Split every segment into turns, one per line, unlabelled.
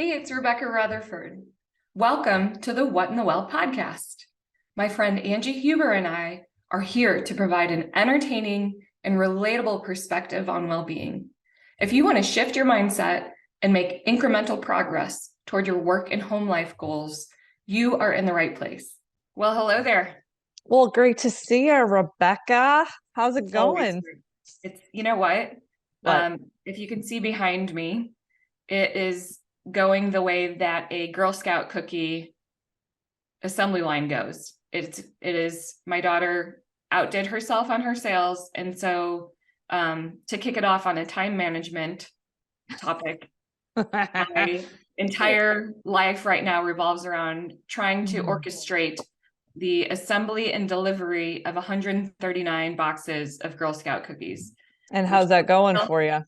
Hey, it's Rebecca Rutherford. Welcome to the What in the Well podcast. My friend Angie Huber and I are here to provide an entertaining and relatable perspective on well-being. If you want to shift your mindset and make incremental progress toward your work and home life goals, you are in the right place. Well, hello there.
Well, great to see you, Rebecca. How's it
It's always
going?
great. You know what?
What?
If you can see behind me, it is going the way that a Girl Scout cookie assembly line goes. It is my daughter outdid herself on her sales, and so to kick it off on a time management topic, my entire life right now revolves around trying to orchestrate the assembly and delivery of 139 boxes of Girl Scout cookies.
And how's that going for you?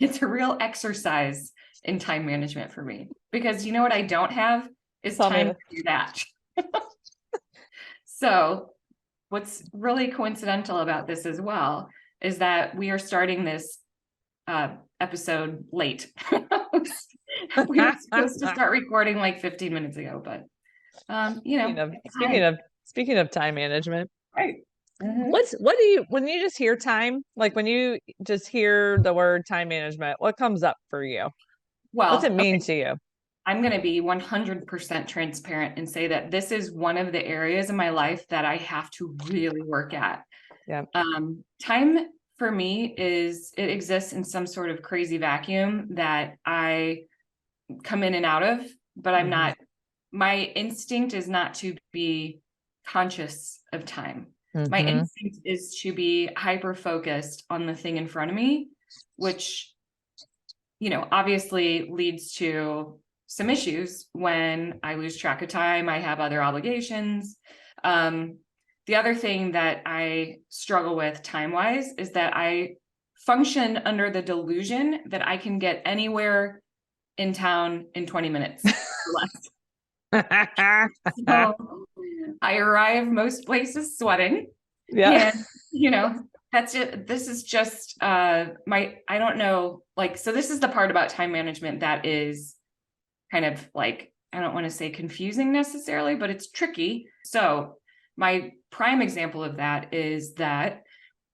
It's a real exercise in time management for me, because you know what I don't have is time to do that. So what's really coincidental about this as well is that we are starting this episode late. We were supposed to start recording like 15 minutes ago, but
speaking of time management,
right.
What do you, when you just hear time, like when you just hear the word time management, what comes up for you? What's it mean to you?
I'm going to be 100% transparent and say that this is one of the areas in my life that I have to really work at.
Yeah.
Time for me it exists in some sort of crazy vacuum that I come in and out of, but I'm not, my instinct is not to be conscious of time. My instinct is to be hyper-focused on the thing in front of me, which, obviously leads to some issues when I lose track of time. I have other obligations. The other thing that I struggle with time-wise is that I function under the delusion that I can get anywhere in town in 20 minutes or less. So I arrive most places sweating.
Yeah.
And, that's it. This is just I don't know, so this is the part about time management that is kind of like, I don't want to say confusing necessarily, but it's tricky. So my prime example of that is that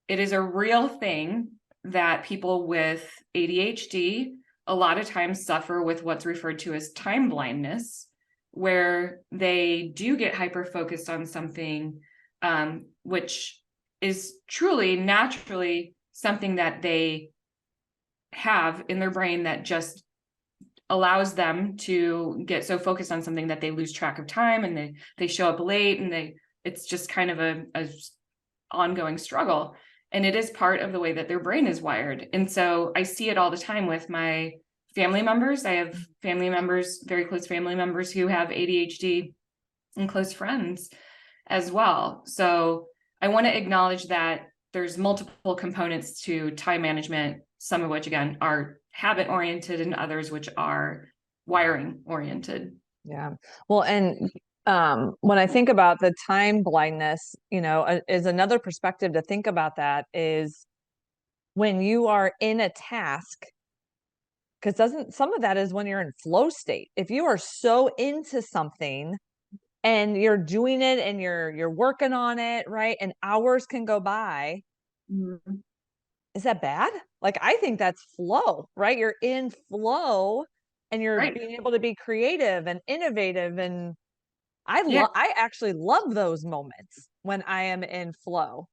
it is a real thing that people with ADHD a lot of times suffer with what's referred to as time blindness, where they do get hyper-focused on something, which is truly, naturally something that they have in their brain that just allows them to get so focused on something that they lose track of time, and they show up late, and it's just kind of a ongoing struggle. And it is part of the way that their brain is wired. And so I see it all the time with my family members. I have family members, very close family members, who have ADHD, and close friends as well. So I want to acknowledge that there's multiple components to time management, some of which, again, are habit oriented, and others which are wiring oriented.
Yeah. Well, and when I think about the time blindness, is another perspective to think about that is when you are in a task, because some of that is when you're in flow state. If you are so into something and you're doing it and you're working on it, right? And hours can go by. Is that bad? Like, I think that's flow, right? You're in flow and you're being able to be creative and innovative. And I actually love those moments when I am in flow.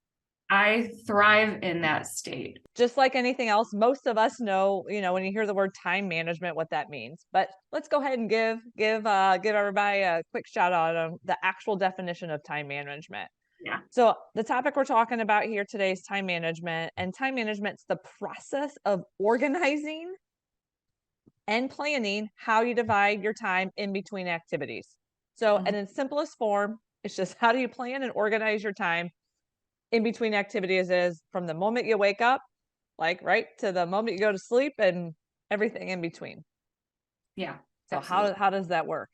I thrive in that state.
Just like anything else, most of us know, when you hear the word time management, what that means. But let's go ahead and give everybody a quick shout out on the actual definition of time management.
Yeah.
So the topic we're talking about here today is time management, and time management's the process of organizing and planning how you divide your time in between activities. So in its simplest form, it's just how do you plan and organize your time in between activities is from the moment you wake up, right, to the moment you go to sleep, and everything in between.
Yeah.
So how does that work?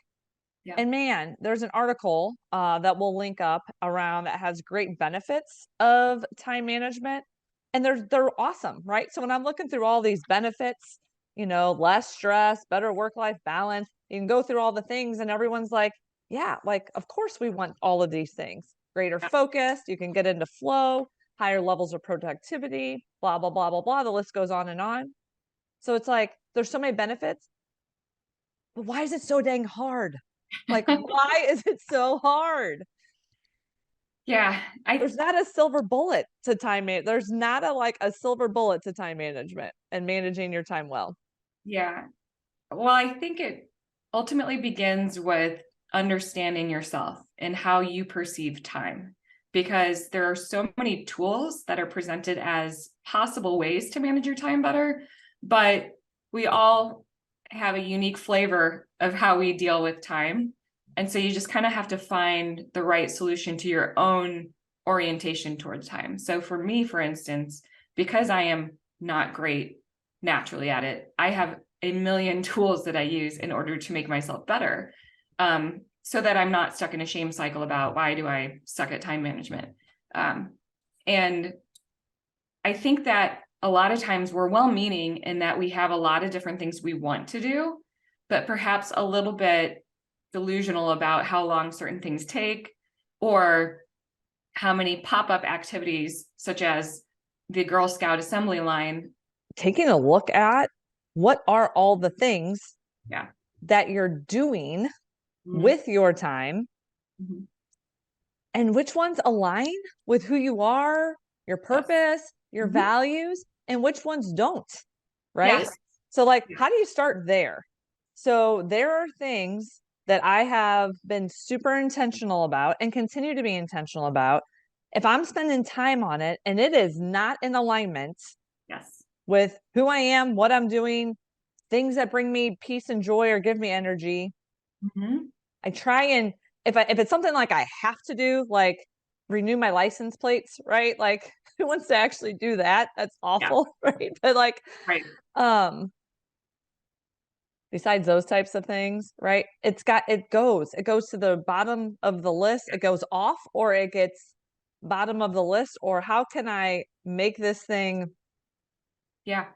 Yeah.
And man, there's an article that we'll link up around that has great benefits of time management. And they're awesome, right? So when I'm looking through all these benefits, less stress, better work-life balance. You can go through all the things and everyone's like, yeah, like, of course we want all of these things. Greater
Yeah.
focus, you can get into flow, higher levels of productivity, blah, blah, blah, blah, blah. The list goes on and on. So it's like, there's so many benefits, but why is it so dang hard? Like, why is it so hard?
Yeah,
There's not a silver bullet to time man. There's not a silver bullet to time management and managing your time well.
yeah. Well, I think it ultimately begins with understanding yourself and how you perceive time, because there are so many tools that are presented as possible ways to manage your time better, but we all have a unique flavor of how we deal with time. And so you just kind of have to find the right solution to your own orientation towards time. So for me, for instance, because I am not great naturally at it, I have a million tools that I use in order to make myself better, so that I'm not stuck in a shame cycle about why do I suck at time management. And I think that a lot of times we're well-meaning in that we have a lot of different things we want to do, but perhaps a little bit delusional about how long certain things take, or how many pop-up activities, such as the Girl Scout assembly line.
Taking a look at what are all the things
Yeah.
that you're doing
Mhm.
with your time,
Mhm.
and which ones align with who you are, your
Yes.
purpose, your
Mhm.
values, and which ones don't, right?
Yes.
So, like,
Yeah.
how do you start there? So, there are things that I have been super intentional about and continue to be intentional about. If I'm spending time on it and it is not in alignment
Yes.
with who I am, what I'm doing, things that bring me peace and joy or give me energy,
Mhm.
I try and if it's something like I have to do, like renew my license plates, right? Like who wants to actually do that? That's
Yeah.
awful, right? But like
Right.
um besides those types of things, right? It goes to the bottom of the list, it goes off, or it gets bottom of the list, or how can I make this thing
Yeah.
as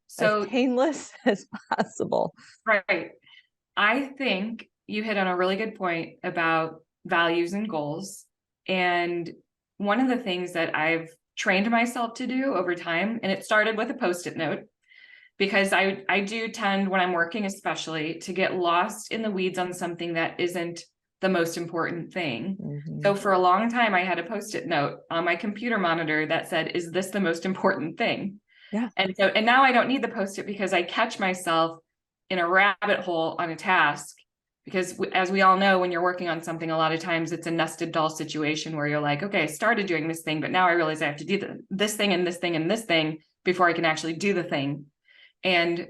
So,
painless as possible?
right. I think you hit on a really good point about values and goals. And one of the things that I've trained myself to do over time, and it started with a post-it note, because I do tend, when I'm working especially, to get lost in the weeds on something that isn't the most important thing. So
Mhm.
for a long time, I had a post-it note on my computer monitor that said, "Is this the most important thing?"
Yeah.
And now I don't need the post-it, because I catch myself in a rabbit hole on a task. Because as we all know, when you're working on something, a lot of times it's a nested doll situation where you're like, okay, I started doing this thing, but now I realize I have to do this thing and this thing and this thing before I can actually do the thing. And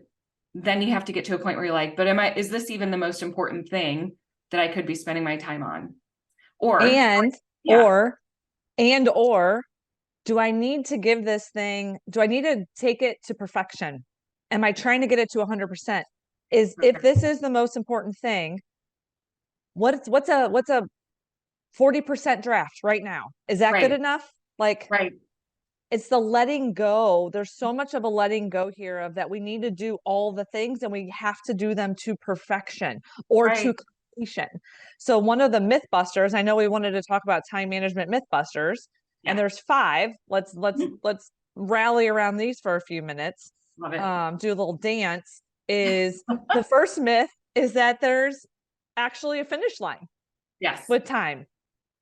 then you have to get to a point where you're like, but is this even the most important thing that I could be spending my time on? Or,
And
yeah,
or or do I need to give this thing, do I need to take it to perfection? Am I trying to get it to 100%? Is if this is the most important thing, what's a 40% draft right now? Is that good
right,
enough? Like,
right,
it's the letting go. There's so much of a letting go here of that we need to do all the things and we have to do them to perfection or to
right.
completion. So one of the myth busters, I know we wanted to talk about time management myth busters, and
Yeah.
there's five. Let's
Mhm.
rally around these for a few minutes.
Love it.
Do a little dance. Is the first myth is that there's actually a finish line
Yes.
with time.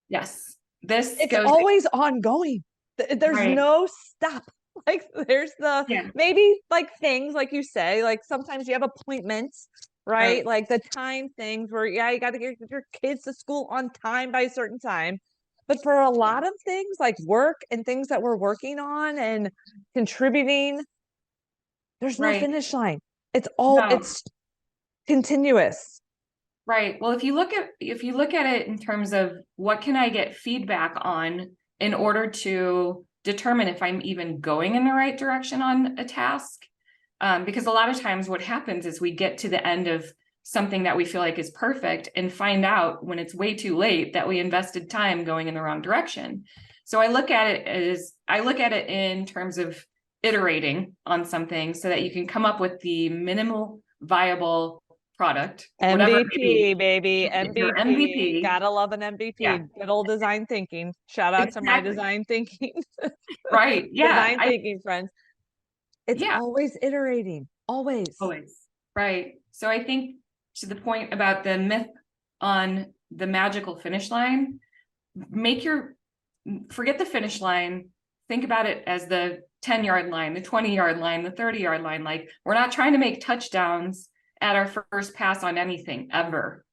Yes. This
It's
goes
always ongoing. There's
right.
no stop. Like there's the
Yeah.
maybe like things like you say, like sometimes you have appointments, right?
Right.
Like the time things where yeah, you got to get your kids to school on time by a certain time. But for a
Yeah.
lot of things like work and things that we're working on and contributing, there's no
Right.
finish line.
No.
It's continuous.
Right. Well, if you look at it in terms of what can I get feedback on in order to determine if I'm even going in the right direction on a task, because a lot of times what happens is we get to the end of something that we feel like is perfect and find out when it's way too late that we invested time going in the wrong direction. So I look at it in terms of iterating on something so that you can come up with the minimal viable product, whatever it may be.
MVP, baby.
Your
MVP.
MVP.
Gotta love an MVP.
Yeah,
Good old design thinking. Shout out to my
exactly.
design thinking,
Right. Yeah.
design thinking friends. It's
Yeah,
always iterating. Always.
always. Right. So I think to the point about the myth on the magical finish line, forget the finish line. Think about it as the 10-yard line, the 20-yard line, the 30-yard line. Like, we're not trying to make touchdowns at our first pass on anything ever.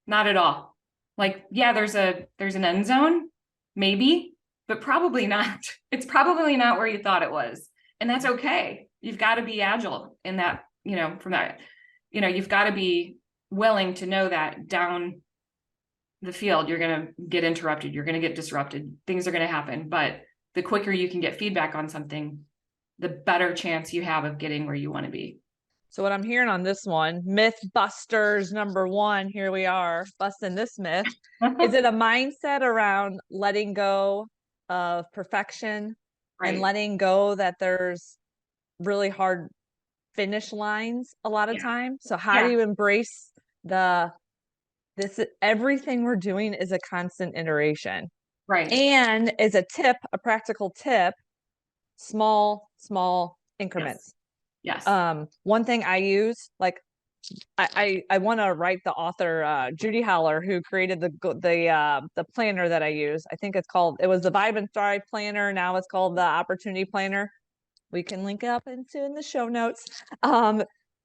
Not at all. Like, yeah, there's an end zone, maybe, but probably not. It's probably not where you thought it was. And that's okay. You've got to be agile in that, from that, you've got to be willing to know that down the field, you're going to get interrupted. You're going to get disrupted. Things are going to happen. But the quicker you can get feedback on something, the better chance you have of getting where you want to be.
So what I'm hearing on this one, Mythbusters #1, here we are, busting this myth. Is it a mindset around letting go of perfection and
Right.
letting go that there's really hard finish lines a lot of
Yeah.
time? So how do you embrace everything we're doing is a constant iteration?
Right.
And as a practical tip, small increments.
Yes.
One thing I use, like I want to write the author, Judy Howler, who created the planner that I use. I think it was the Vibe and Thrive planner. Now it's called the Opportunity Planner. We can link up in the show notes.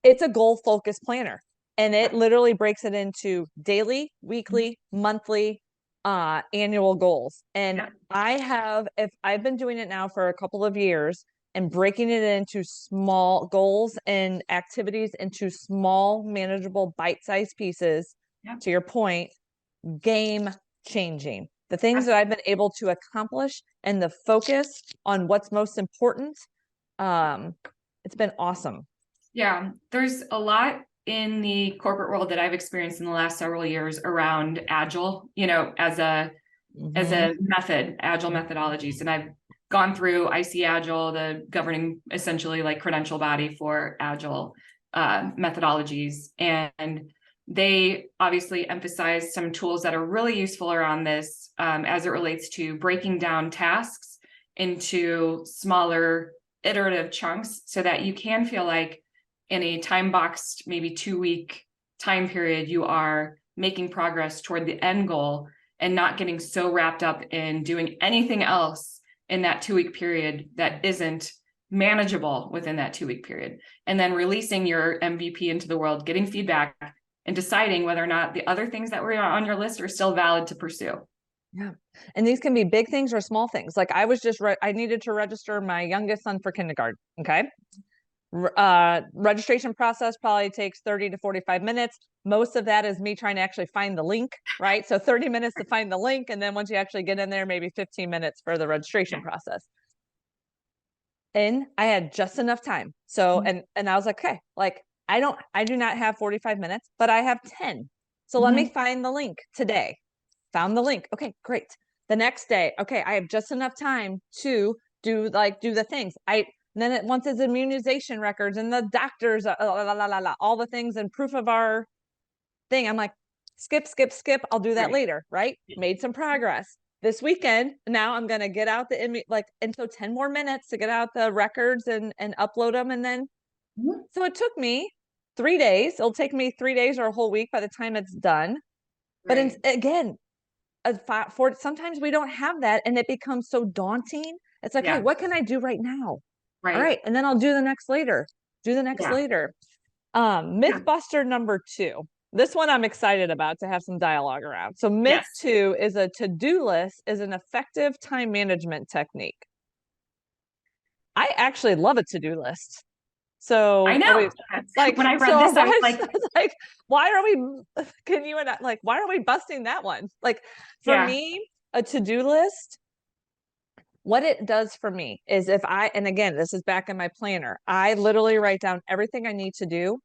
It's a goal focused planner, and it literally breaks it into daily, weekly, monthly, annual goals. And if I've been doing it now for a couple of years and breaking it into small goals and activities into small, manageable, bite-sized pieces, to your point, game changing. The things that I've been able to accomplish and the focus on what's most important, it's been awesome.
Yeah, there's a lot in the corporate world that I've experienced in the last several years around Agile, as a method, Agile methodologies. And I've gone through IC Agile, the governing essentially like credential body for Agile methodologies. And they obviously emphasize some tools that are really useful around this as it relates to breaking down tasks into smaller iterative chunks so that you can feel like in a time boxed, maybe 2-week time period, you are making progress toward the end goal and not getting so wrapped up in doing anything else in that 2-week period that isn't manageable within that 2-week period. And then releasing your MVP into the world, getting feedback, and deciding whether or not the other things that were on your list are still valid to pursue.
Yeah. And these can be big things or small things. Like I was I needed to register my youngest son for kindergarten. Okay. Registration process probably takes 30 to 45 minutes. Most of that is me trying to actually find the link, right? So 30 minutes to find the link. And then once you actually get in there, maybe 15 minutes for the registration process. And I had just enough time. So, and I was like, okay, like I do not have 45 minutes, but I have 10. So let me find the link today. Found the link. Okay, great. The next day, okay, I have just enough time to do the things. Once it's immunization records and the doctors, all the things and proof of our thing. I'm like, skip. I'll do that later, right? Made some progress. This weekend, now I'm gonna get out until 10 more minutes to get out the records and upload them. And then, so it took me 3 days. It'll take me 3 days or a whole week by the time it's done. But again, sometimes we don't have that and it becomes so daunting. It's like, hey, what can I do right now? All right. And then I'll do the next later. Mythbuster #2. This one I'm excited about to have some dialogue around. So myth 2 is a to-do list is an effective time management technique. I actually love a to-do list. So
I know. When I read this, I was
like, why are we busting that one? Like for me, a to-do list, what it does for me is and again, this is back in my planner, I literally write down everything I need to do.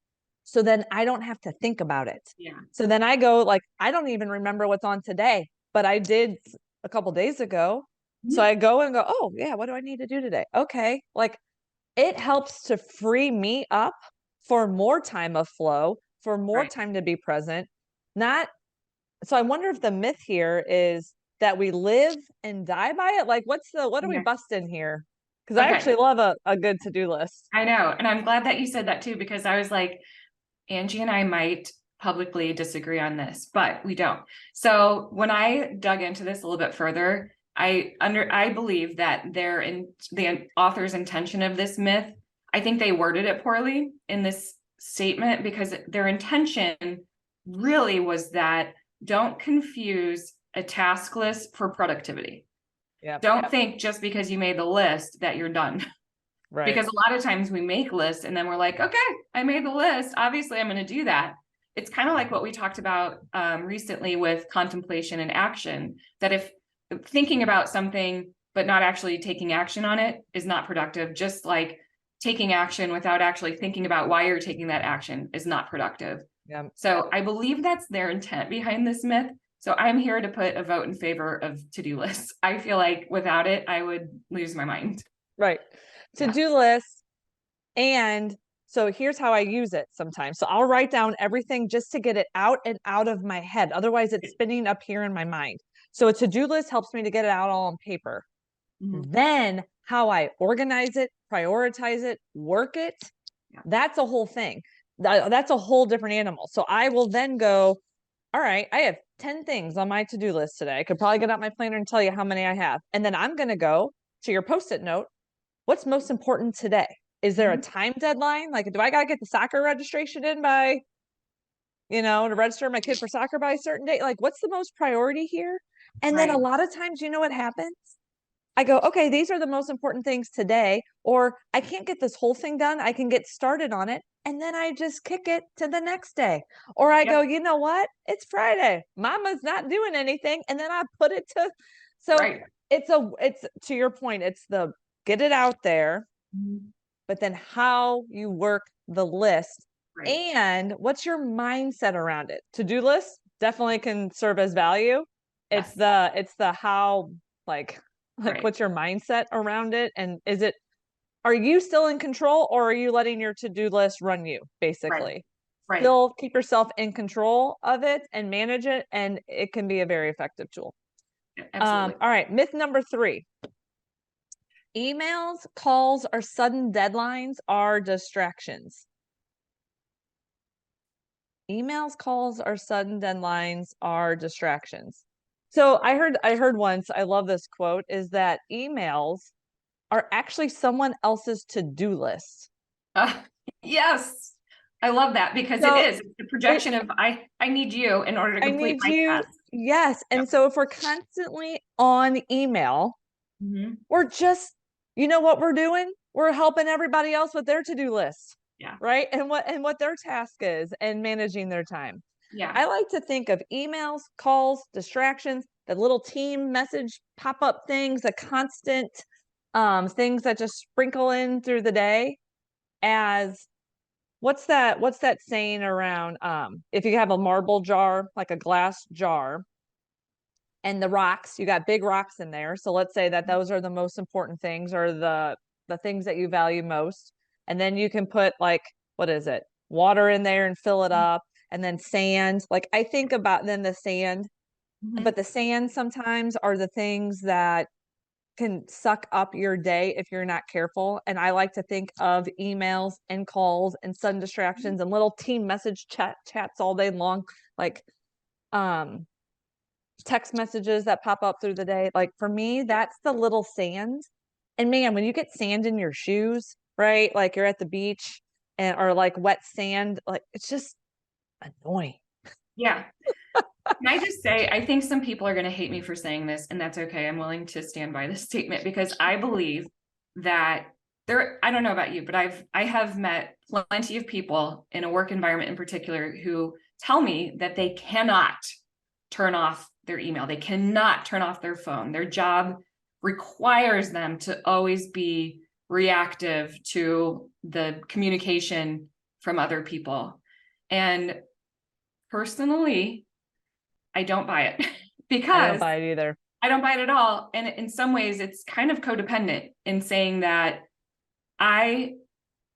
So then I don't have to think about it.
Yeah.
So then I go I don't even remember what's on today, but I did a couple days ago. So I go and go, oh yeah, what do I need to do today? Okay. it helps to free me up for more time of flow, for more
Right.
time to be present. Not so I wonder if the myth here is that we live and die by it. Like, what are we
Okay.
busting here? Because I
Okay.
actually love a good to-do list.
I know. And I'm glad that you said that too, because I was like, Angie and I might publicly disagree on this, but we don't. So when I dug into this a little bit further, I believe that the author's intention of this myth, I think they worded it poorly in this statement, because their intention really was that don't confuse a task list for productivity.
Yep.
Don't think just because you made the list that you're done.
Right.
Because a lot of times we make lists and then we're like, okay, I made the list. Obviously, I'm going to do that. It's kind of like what we talked about recently with contemplation and action, that if thinking about something but not actually taking action on it is not productive, just like taking action without actually thinking about why you're taking that action is not productive.
Yeah.
So I believe that's their intent behind this myth. So I'm here to put a vote in favor of to-do lists. I feel like without it, I would lose my mind.
Right.
Yeah.
To-do lists. And so here's how I use it sometimes. So I'll write down everything just to get it out and out of my head. Otherwise, it's spinning up here in my mind. So a to-do list helps me to get it out all on paper.
Mhm.
Then how I organize it, prioritize it, work it,
Yeah.
that's a whole thing. That's a whole different animal. So I will then go, all right, I have 10 things on my to-do list today. I could probably get out my planner and tell you how many I have. And then I'm going to go to your post-it note. What's most important today? Is there a
Mhm.
time deadline? Like, do I got to get the soccer registration in by, to register my kid for soccer by a certain date? Like, what's the most priority here? And then a
Right.
lot of times, you know what happens? I go, okay, these are the most important things today, or I can't get this whole thing done. I can get started on it. And then I just kick it to the next day. Or I go,
Yep.
you know what? It's Friday. Mama's not doing anything. And then I put it to, so
Right.
it's to your point, it's the get it out there,
Mhm.
but then how you work the list
Right.
and what's your mindset around it. To-do list definitely can serve as value. It's
Yes.
the how, like
Right.
what's your mindset around it, and are you still in control, or are you letting your to-do list run you,
Right.
basically?
Right.
Still keep yourself in control of it and manage it, and it can be a very effective tool.
Absolutely.
All right, myth number 3. Emails, calls, or sudden deadlines are distractions. Emails, calls, or sudden deadlines are distractions. So I heard once, I love this quote, is that emails are actually someone else's to-do list.
Uh, yes. I love that, because it
So
is. It's the
it
projection of I need you in order to
I
complete
need
my
you.
task.
Yes.
Yep.
And so if we're constantly on email,
Mhm.
we're just, you know what we're doing? We're helping everybody else with their to-do list,
Yeah.
right? And what their task is and managing their time.
Yeah.
I like to think of emails, calls, distractions, the little team message pop-up things, the constant things that just sprinkle in through the day as what's that saying around if you have a marble jar, like a glass jar, and the rocks, you got big rocks in there. So let's say that those are the most important things, or the things that you value most. And then you can put, like, what is it? Water in there and fill it up, and then sand. Like, I think about then the sand, but
Mhm.
the sand sometimes are the things that can suck up your day if you're not careful. And I like to think of emails and calls and sudden distractions and little team message chats all day long, like um text messages that pop up through the day. Like, for me,
Yeah.
that's the little sand. And man, when you get sand in your shoes, right? Like you're at the beach, and or like wet sand, like it's just annoying.
Yeah. Can I just say, I think some people are going to hate me for saying this, and that's okay. I'm willing to stand by this statement, because I believe that I don't know about you, but I have met plenty of people in a work environment in particular who tell me that they cannot turn off their email. They cannot turn off their phone. Their job requires them to always be reactive to the communication from other people. And personally, I don't buy it
I don't
because
buy it either.
I don't buy it at all. And in some ways, it's kind of codependent in saying that I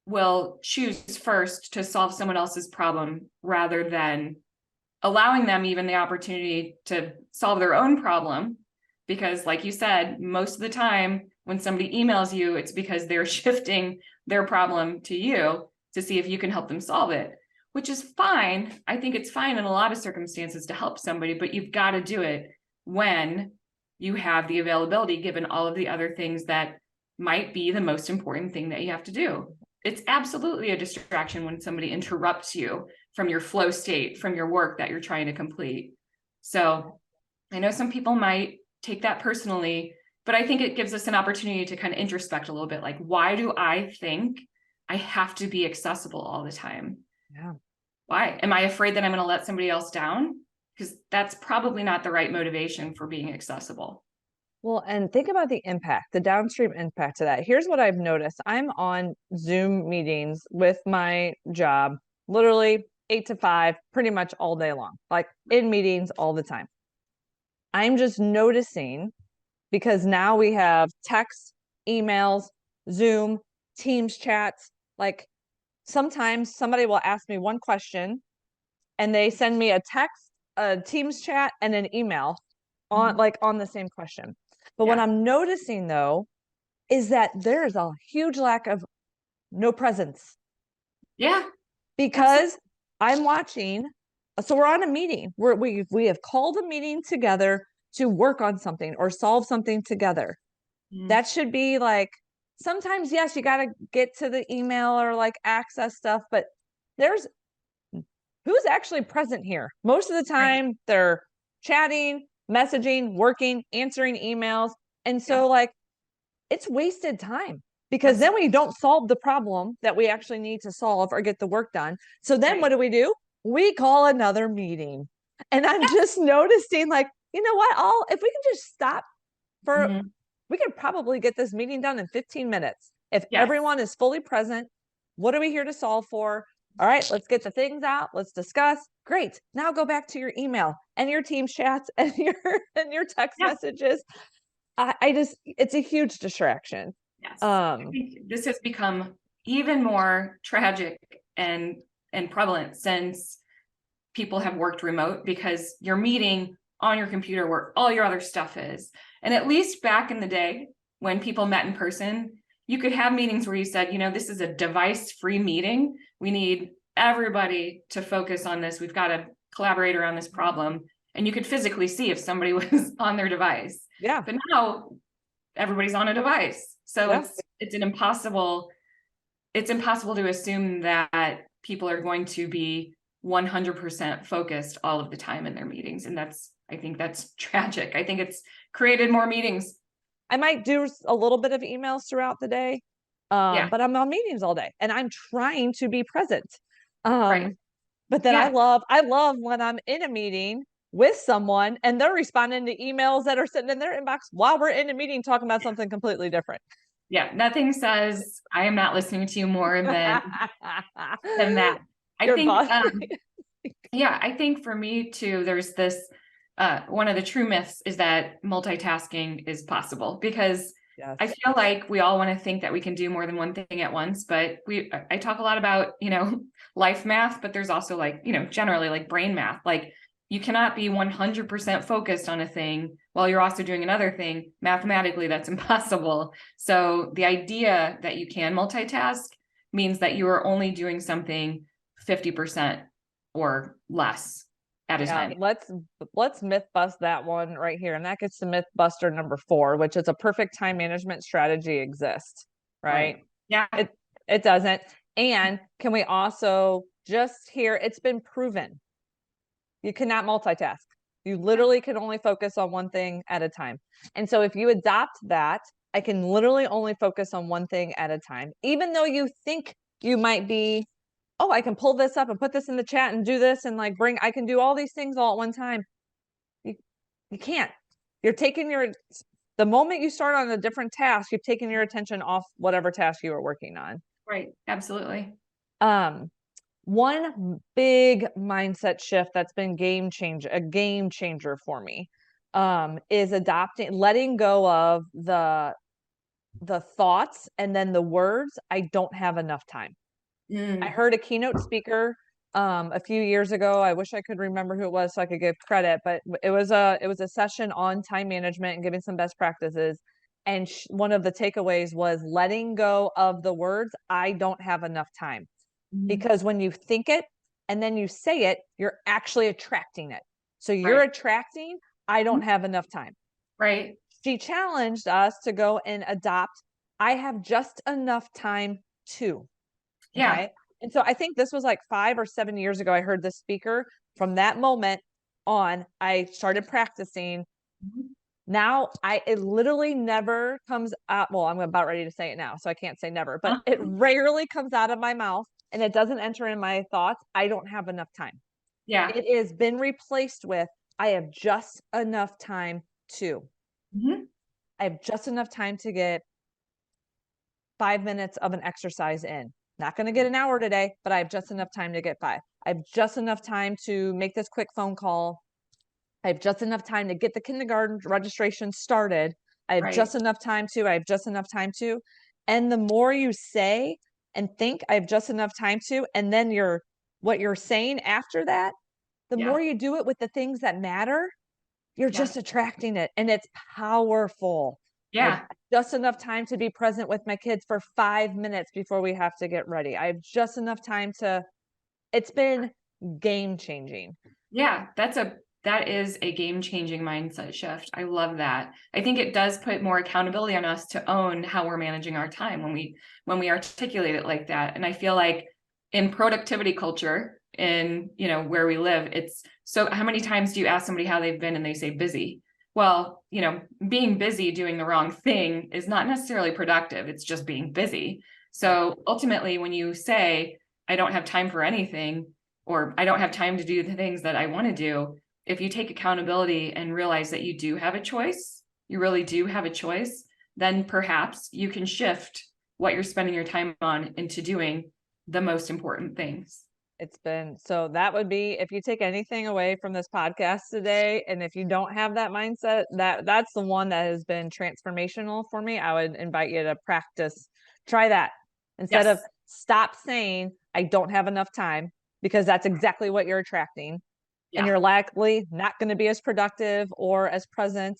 will choose first to solve someone else's problem rather than allowing them even the opportunity to solve their own problem. Because like you said, most of the time when somebody emails you, it's because they're shifting their problem to you to see if you can help them solve it, which is fine. I think it's fine in a lot of circumstances to help somebody, but you've got to do it when you have the availability, given all of the other things that might be the most important thing that you have to do. It's absolutely a distraction when somebody interrupts you from your flow state, from your work that you're trying to complete. So I know some people might take that personally, but I think it gives us an opportunity to kind of introspect a little bit. Like, why do I think I have to be accessible all the time?
Yeah.
Why? Am I afraid that I'm going to let somebody else down? Because that's probably not the right motivation for being accessible.
Well, and think about the impact, the downstream impact to that. Here's what I've noticed. I'm on Zoom meetings with my job, literally 8 to 5, pretty much all day long, like in meetings all the time. I'm just noticing, because now we have text, emails, Zoom, Teams chats. Like sometimes somebody will ask me one question and they send me a text, a Teams chat, and an email on the same question. But what
Yeah.
I'm noticing though is that there is a huge lack of no presence,
Yeah.
because I'm watching. So we're on a meeting. We have called a meeting together to work on something or solve something together. That should be like, sometimes, yes, you got to get to the email or like access stuff, but there's who's actually present here. Most of the
Right.
time they're chatting, messaging, working, answering emails. And
Yeah.
so like it's wasted time, because
That's
then we don't solve the problem that we actually need to solve or get the work done. So then
right.
what do? We call another meeting. And I'm just noticing, like, you know what? If we can just stop for,
Mhm.
we could probably get this meeting done in 15 minutes. If
Yes.
everyone is fully present, what are we here to solve for? All right, let's get the things out. Let's discuss. Great. Now go back to your email and your team chats and your text
Yeah.
messages. I just, it's a huge distraction.
Yes. I
Um,
think this has become even more tragic and prevalent since people have worked remote, because you're meeting on your computer where all your other stuff is. And at least back in the day when people met in person, you could have meetings where you said, this is a device-free meeting. We need everybody to focus on this. We've got to collaborate around this problem. And you could physically see if somebody was on their device.
yeah,
But now everybody's on a device. So
yeah.
it's impossible to assume that people are going to be 100% focused all of the time in their meetings. And I think that's tragic. I think it's created more meetings.
I might do a little bit of emails throughout the day,
Yeah,
but I'm on meetings all day and I'm trying to be present.
right.
But then
Yeah,
I love when I'm in a meeting with someone and they're responding to emails that are sitting in their inbox while we're in a meeting talking about something completely different.
yeah. Nothing says I am not listening to you more than that. I
Your
think,
boss.
yeah, I think for me too, there's this, one of the true myths is that multitasking is possible, because
Yes.
I feel like we all want to think that we can do more than one thing at once, but I talk a lot about, life math, but there's also like, generally like brain math. Like you cannot be 100% focused on a thing while you're also doing another thing. Mathematically, that's impossible. So the idea that you can multitask means that you are only doing something 50% or less at a
Yeah,
time.
let's myth bust that one right here. And that gets to myth buster number 4, which is a perfect time management strategy exists, right?
Right. Yeah.
It doesn't. And can we also just hear, it's been proven you cannot multitask. You literally can only focus on one thing at a time. And so if you adopt that, I can literally only focus on one thing at a time, even though you think you might be, oh, I can pull this up and put this in the chat and do this and like I can do all these things all at one time. You can't. You're taking the moment you start on a different task, you've taken your attention off whatever task you are working on.
Right. Absolutely.
Um, One big mindset shift that's been a game changer for me, is letting go of the thoughts and then the words, I don't have enough time. I heard a keynote speaker a few years ago. I wish I could remember who it was so I could give credit, but it was a session on time management and giving some best practices. And one of the takeaways was letting go of the words, I don't have enough time. Because when you think it and then you say it, you're actually attracting it. So you're
Right.
attracting, I don't have enough time.
Right.
She challenged us to go and adopt, I have just enough time to.
Yeah.
Okay. And so I think this was like 5 or 7 years ago. I heard this speaker. From that moment on, I started practicing. Now it literally never comes out. Well, I'm about ready to say it now, so I can't say never, but it rarely comes out of my mouth and it doesn't enter in my thoughts. I don't have enough time.
Yeah.
It has been replaced with, I have just enough time to. I have just enough time to get 5 minutes of an exercise in. Not going to get an hour today, but I have just enough time to get 5. I have just enough time to make this quick phone call. I have just enough time to get the kindergarten registration started. I have
Right.
just enough time to. I have just enough time to. And the more you say and think, I have just enough time to, and then what you're saying after that, the
Yeah.
more you do it with the things that matter, you're
Yeah.
just attracting it, and it's powerful. I have
Yeah.
just enough time to be present with my kids for 5 minutes before we have to get ready. I have just enough time to. It's been game changing.
Yeah. That is a game-changing mindset shift. I love that. I think it does put more accountability on us to own how we're managing our time when we articulate it like that. And I feel like in productivity culture, in where we live, it's so how many times do you ask somebody how they've been and they say busy? Well, being busy doing the wrong thing is not necessarily productive. It's just being busy. So ultimately, when you say, I don't have time for anything, or I don't have time to do the things that I want to do, if you take accountability and realize that you do have a choice, you really do have a choice, then perhaps you can shift what you're spending your time on into doing the most important things.
It's been so that would be, if you take anything away from this podcast today, and if you don't have that mindset, that's the one that has been transformational for me. I would invite you to practice, try that instead of
Yes.
stop saying I don't have enough time, because that's exactly what you're attracting. And
Yeah.
you're likely not going to be as productive or as present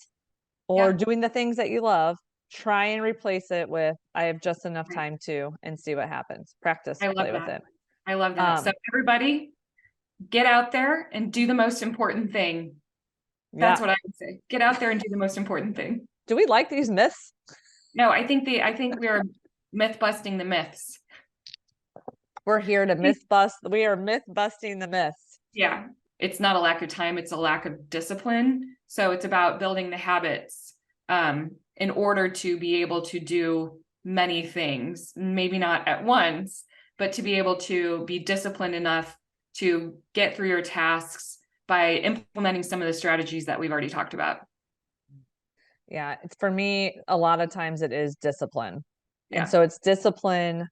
or
Yeah.
doing the things that you love. Try and replace it with, I have just enough
Right.
time to, and see what happens. Practice,
I love
play with
that.
it.
I love that. So everybody, get out there and do the most important thing. That's
Yeah.
what I would say. Get out there and do the most important thing.
Do we like these myths?
No, I think we are myth busting the myths.
We're here to myth bust. We are myth busting the myths.
Yeah. It's not a lack of time, it's a lack of discipline. So it's about building the habits in order to be able to do many things, maybe not at once, but to be able to be disciplined enough to get through your tasks by implementing some of the strategies that we've already talked about.
Yeah, it's, for me, a lot of times it is discipline.
Yeah.
And so it's discipline.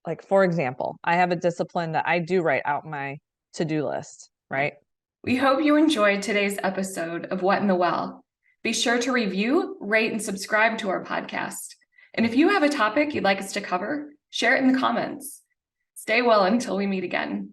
Like, for example, I have a discipline that I do write out my to-do list, right?
We hope you enjoyed today's episode of What in the Well. Be sure to review, rate, and subscribe to our podcast. And if you have a topic you'd like us to cover, share it in the comments. Stay well until we meet again.